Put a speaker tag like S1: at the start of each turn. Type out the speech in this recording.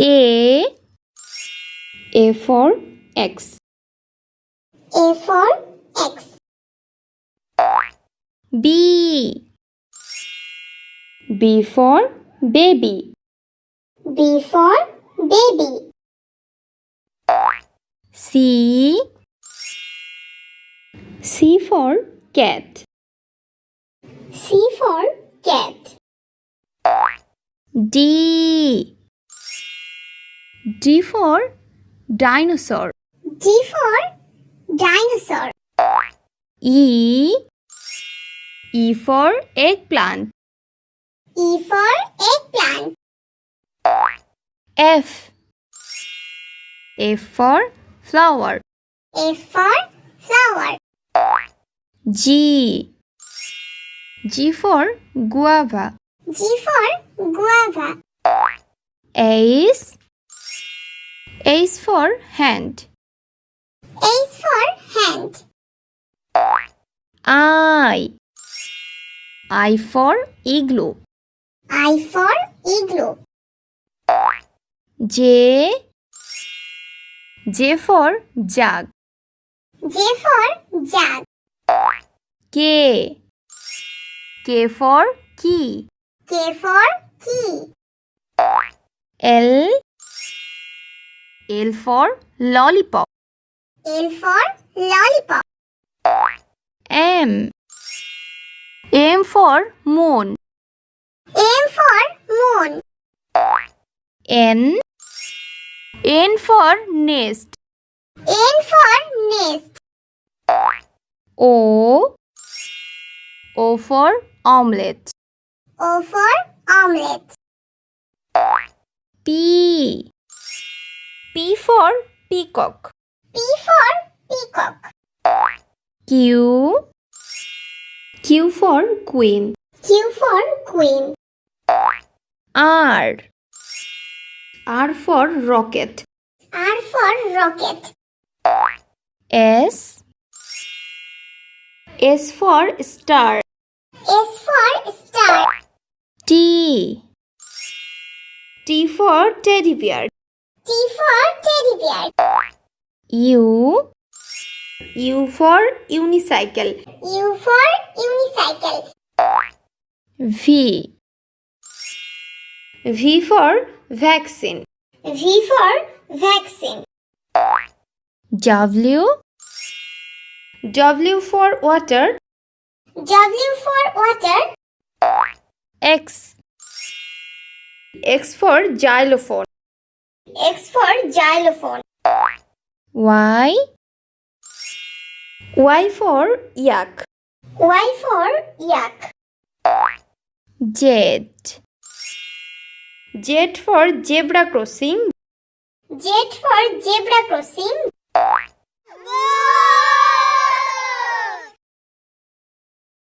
S1: A for X.
S2: A for X.
S1: B for baby.
S2: B for baby.
S1: C for cat.
S2: C for cat.
S1: D for dinosaur.
S2: D for dinosaur.
S1: E for eggplant.
S2: E for eggplant.
S1: F for flower.
S2: F for flower.
S1: G for guava.
S2: G for guava.
S1: H for hand.
S2: H for hand.
S1: I for igloo.
S2: I for igloo.
S1: J for jug.
S2: J for jug.
S1: K for key.
S2: K for key.
S1: L for lollipop.
S2: L for lollipop.
S1: M for moon.
S2: M for moon.
S1: N for nest.
S2: N for nest.
S1: O for omelette.
S2: O for omelette.
S1: P for peacock.
S2: P for peacock.
S1: Q for queen.
S2: Q for queen.
S1: R for rocket.
S2: R for rocket.
S1: S for star.
S2: S for star.
S1: T for teddy bear.
S2: T for teddy bear.
S1: U for unicycle.
S2: U for unicycle.
S1: V for vaccine.
S2: V for vaccine.
S1: W for water.
S2: W for water.
S1: X for xylophone.
S2: X for xylophone.
S1: Y for yak.
S2: Y for yak.
S1: Z for zebra crossing.
S2: Z for zebra crossing.